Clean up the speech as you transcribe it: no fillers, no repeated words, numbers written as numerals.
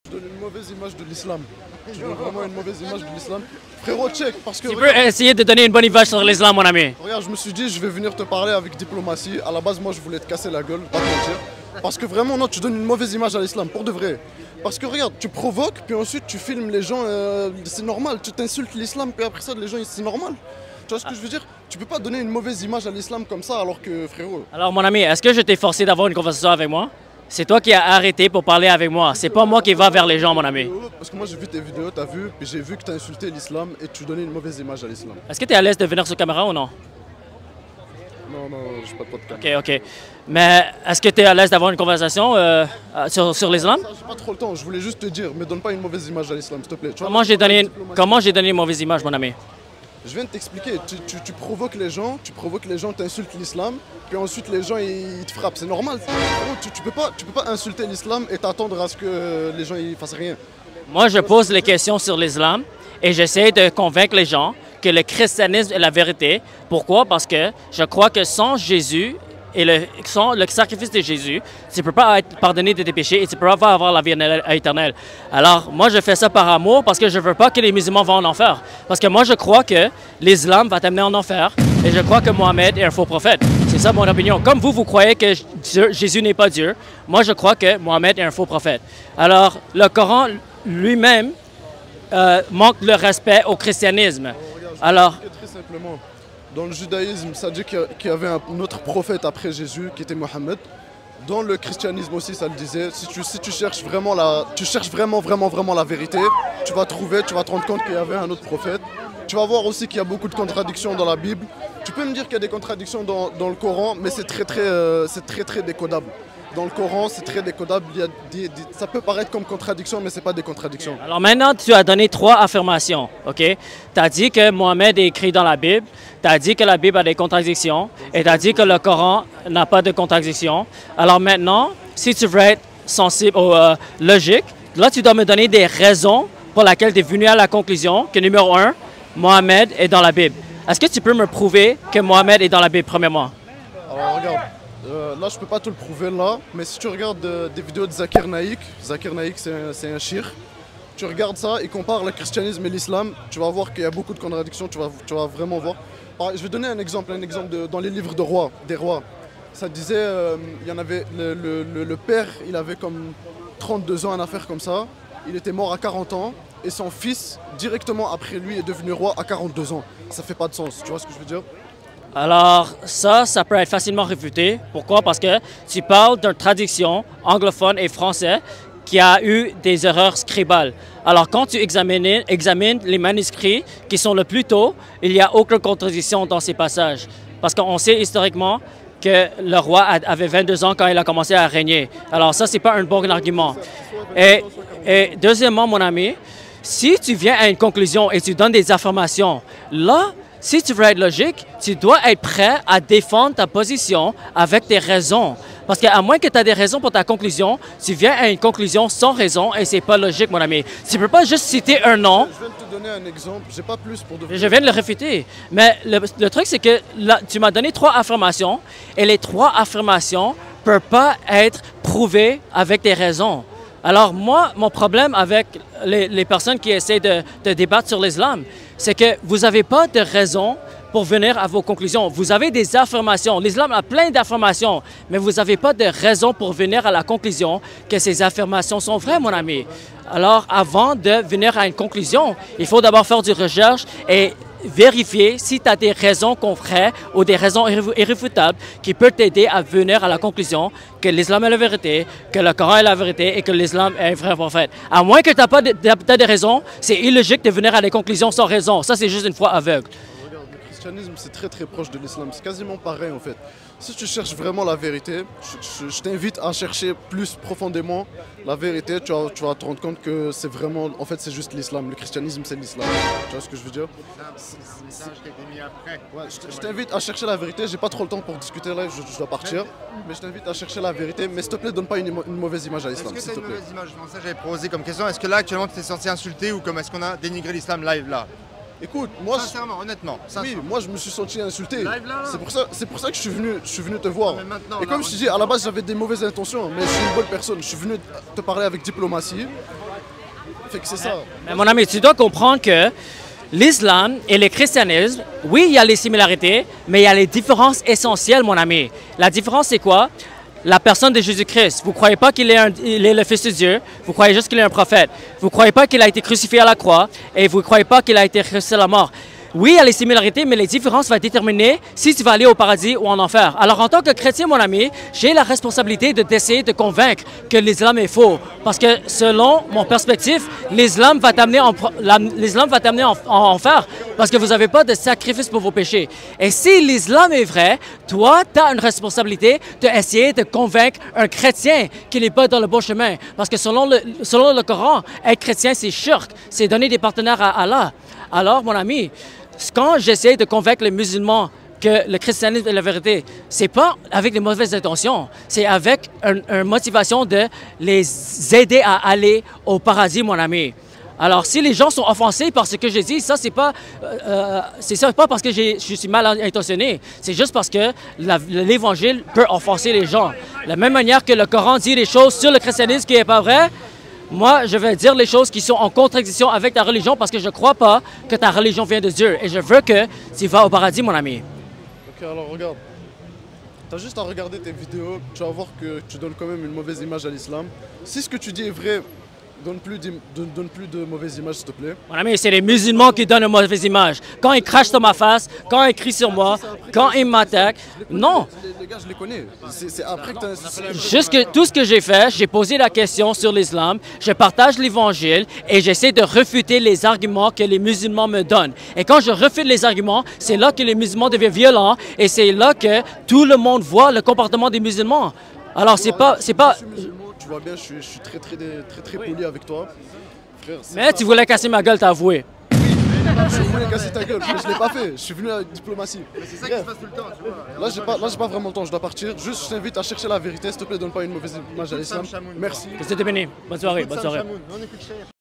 Tu donnes une mauvaise image de l'islam. Tu donnes vraiment une mauvaise image de l'islam. Frérot, check, parce que... Tu peux essayer de donner une bonne image sur l'islam, mon ami. Regarde, je me suis dit, je vais venir te parler avec diplomatie. À la base, moi, je voulais te casser la gueule, pas te mentir. Parce que vraiment, non, tu donnes une mauvaise image à l'islam, pour de vrai. Parce que regarde, tu provoques, puis ensuite tu filmes les gens, c'est normal. Tu t'insultes l'islam, puis après ça, les gens, c'est normal. Tu vois ce que je veux dire? Tu peux pas donner une mauvaise image à l'islam comme ça, alors que, frérot... Alors, mon ami, est-ce que je t'ai forcé d'avoir une conversation avec moi? C'est toi qui as arrêté pour parler avec moi. C'est pas moi qui va vers les gens, mon ami. Parce que moi, j'ai vu tes vidéos, t'as vu, puis j'ai vu que t'as insulté l'islam et tu donnais une mauvaise image à l'islam. Est-ce que tu es à l'aise de venir sur caméra ou non? Non, j'ai pas de podcast. Ok. Mais est-ce que tu es à l'aise d'avoir une conversation sur l'islam? J'ai pas trop le temps, je voulais juste te dire, mais donne pas une mauvaise image à l'islam, s'il te plaît. Comment j'ai donné une mauvaise image, mon ami? Je viens de t'expliquer, tu provoques les gens, t'insultes l'islam, puis ensuite les gens ils te frappent, c'est normal. Tu peux pas insulter l'islam et t'attendre à ce que les gens ils fassent rien. Moi, je pose les questions sur l'islam et j'essaie de convaincre les gens que le christianisme est la vérité. Pourquoi? Parce que je crois que sans Jésus et sans le sacrifice de Jésus, tu ne peux pas être pardonné de tes péchés et tu ne peux pas avoir la vie éternelle. Alors, moi, je fais ça par amour parce que je ne veux pas que les musulmans vont en enfer. Parce que moi, je crois que l'islam va t'amener en enfer et je crois que Mohamed est un faux prophète. C'est ça mon opinion. Comme vous croyez que Jésus n'est pas Dieu, moi, je crois que Mohamed est un faux prophète. Alors, le Coran lui-même manque le respect au christianisme. Alors, très simplement, dans le judaïsme, ça dit qu'il y avait un autre prophète après Jésus, qui était Mohammed. Dans le christianisme aussi, ça le disait. Si tu cherches vraiment vraiment la vérité, tu vas te rendre compte qu'il y avait un autre prophète. Tu vas voir aussi qu'il y a beaucoup de contradictions dans la Bible. Tu peux me dire qu'il y a des contradictions dans le Coran, mais c'est très décodable. Dans le Coran, c'est très décodable. Ça peut paraître comme contradiction, mais ce n'est pas des contradictions. Alors maintenant, tu as donné 3 affirmations, OK? Tu as dit que Mohamed est écrit dans la Bible, tu as dit que la Bible a des contradictions, et tu as dit que le Coran n'a pas de contradictions. Alors maintenant, si tu veux être sensible ou logique, là, tu dois me donner des raisons pour lesquelles tu es venu à la conclusion que numéro 1, Mohamed est dans la Bible. Est-ce que tu peux me prouver que Mohamed est dans la Bible, premièrement? Alors regarde. Là, je peux pas te le prouver là, mais si tu regardes des vidéos de Zakir Naik c'est un shir, tu regardes ça et compares le christianisme et l'islam, tu vas voir qu'il y a beaucoup de contradictions, tu vas vraiment voir. Je vais donner un exemple dans les livres des rois. Ça disait, il y en avait, le père, il avait comme 32 ans, une affaire comme ça, il était mort à 40 ans, et son fils, directement après lui, est devenu roi à 42 ans. Ça fait pas de sens, tu vois ce que je veux dire? Alors, ça peut être facilement réfuté. Pourquoi? Parce que tu parles d'une traduction anglophone et français qui a eu des erreurs scribales. Alors, quand tu examines les manuscrits qui sont le plus tôt, il n'y a aucune contradiction dans ces passages. Parce qu'on sait historiquement que le roi avait 22 ans quand il a commencé à régner. Alors ça, c'est pas un bon argument. Et deuxièmement, mon ami, si tu viens à une conclusion et tu donnes des affirmations, là, si tu veux être logique, tu dois être prêt à défendre ta position avec tes raisons. Parce qu'à moins que tu aies des raisons pour ta conclusion, tu viens à une conclusion sans raison et c'est pas logique, mon ami. Tu ne peux pas juste citer un nom. Je viens de te donner un exemple, j'ai pas plus pour Je viens de le réfuter. Mais le truc, c'est que là, tu m'as donné 3 affirmations et les 3 affirmations ne peuvent pas être prouvées avec des raisons. Alors moi, mon problème avec les personnes qui essaient de débattre sur l'islam, c'est que vous n'avez pas de raison pour venir à vos conclusions. Vous avez des affirmations. L'islam a plein d'affirmations, mais vous n'avez pas de raison pour venir à la conclusion que ces affirmations sont vraies, mon ami. Alors, avant de venir à une conclusion, il faut d'abord faire du recherche et vérifier si tu as des raisons concrètes ou des raisons irréfutables qui peuvent t'aider à venir à la conclusion que l'islam est la vérité, que le Coran est la vérité et que l'islam est un vrai prophète. À moins que tu n'as pas de raison, c'est illogique de venir à des conclusions sans raison. Ça, c'est juste une foi aveugle. Le christianisme, c'est très proche de l'islam. C'est quasiment pareil, en fait. Si tu cherches vraiment la vérité, je t'invite à chercher plus profondément la vérité. Tu vas te rendre compte que c'est vraiment... En fait, c'est juste l'islam. Le christianisme, c'est l'islam. Tu vois ce que je veux dire? C'est le message qui a été mis après. Ouais, je t'invite à chercher la vérité. J'ai pas trop le temps pour discuter là, je dois partir. Mais je t'invite à chercher la vérité. Mais s'il te plaît, donne pas une mauvaise image à l'islam. Est-ce que tu as une mauvaise image? Ça, j'avais posé comme question. Est-ce que là, actuellement, tu es censé insulter ou comme est-ce qu'on a dénigré l'islam live là? Écoute, moi... Sincèrement, honnêtement. Oui, moi je me suis senti insulté. Live, là. C'est pour ça que je suis venu te voir. Mais maintenant, et comme je te dis, à la base j'avais des mauvaises intentions, mais je suis une bonne personne. Je suis venu te parler avec diplomatie. Fait que c'est ça. Mais mon ami, tu dois comprendre que l'islam et le christianisme, oui, il y a les similarités, mais il y a les différences essentielles, mon ami. La différence, c'est quoi? La personne de Jésus-Christ. Vous ne croyez pas qu'il est, il est le Fils de Dieu, vous croyez juste qu'il est un prophète. Vous ne croyez pas qu'il a été crucifié à la croix et vous ne croyez pas qu'il a été ressuscité à la mort. Oui, il y a les similarités, mais les différences vont déterminer si tu vas aller au paradis ou en enfer. Alors, en tant que chrétien, mon ami, j'ai la responsabilité d'essayer de convaincre que l'islam est faux. Parce que, selon mon perspective, l'islam va t'amener en enfer parce que vous n'avez pas de sacrifice pour vos péchés. Et si l'islam est vrai, toi, tu as une responsabilité d'essayer de convaincre un chrétien qu'il n'est pas dans le bon chemin. Parce que selon le Coran, être chrétien, c'est shirk, c'est donner des partenaires à Allah. Alors, mon ami, quand j'essaie de convaincre les musulmans que le christianisme est la vérité, c'est pas avec des mauvaises intentions, c'est avec une motivation de les aider à aller au paradis, mon ami. Alors, si les gens sont offensés par ce que j'ai dit, ça, c'est pas parce que je suis mal intentionné. C'est juste parce que l'Évangile peut offenser les gens. De la même manière que le Coran dit des choses sur le christianisme qui n'est pas vrai, moi, je vais dire les choses qui sont en contradiction avec ta religion parce que je ne crois pas que ta religion vient de Dieu. Et je veux que tu vas au paradis, mon ami. Ok, alors regarde. T'as juste à regarder tes vidéos, tu vas voir que tu donnes quand même une mauvaise image à l'islam. Si ce que tu dis est vrai, donne plus de mauvaises images, s'il te plaît. Mon ami, c'est les musulmans qui donnent une mauvaise image. Quand ils crachent sur ma face, quand ils crient sur moi, quand ils m'attaquent, non. Les gars, je les connais. C'est après que t'as... Juste que tout ce que j'ai fait, j'ai posé la question sur l'islam, je partage l'évangile et j'essaie de refuter les arguments que les musulmans me donnent. Et quand je refute les arguments, c'est là que les musulmans deviennent violents et c'est là que tout le monde voit le comportement des musulmans. Alors, c'est pas... Tu vois bien, je suis très poli avec toi. Frère, Mais tu voulais casser ma gueule, t'as avoué. je voulais casser ta gueule, mais je l'ai pas fait. Je suis venu avec diplomatie. C'est ça qui se passe tout le temps, tu vois. Là, j'ai pas vraiment le temps, je dois partir. Juste, je t'invite à chercher la vérité, s'il te plaît, donne pas une mauvaise image à l'islam. Merci. Que c'était béni. Bonne soirée, bonne soirée. On écoute Cher.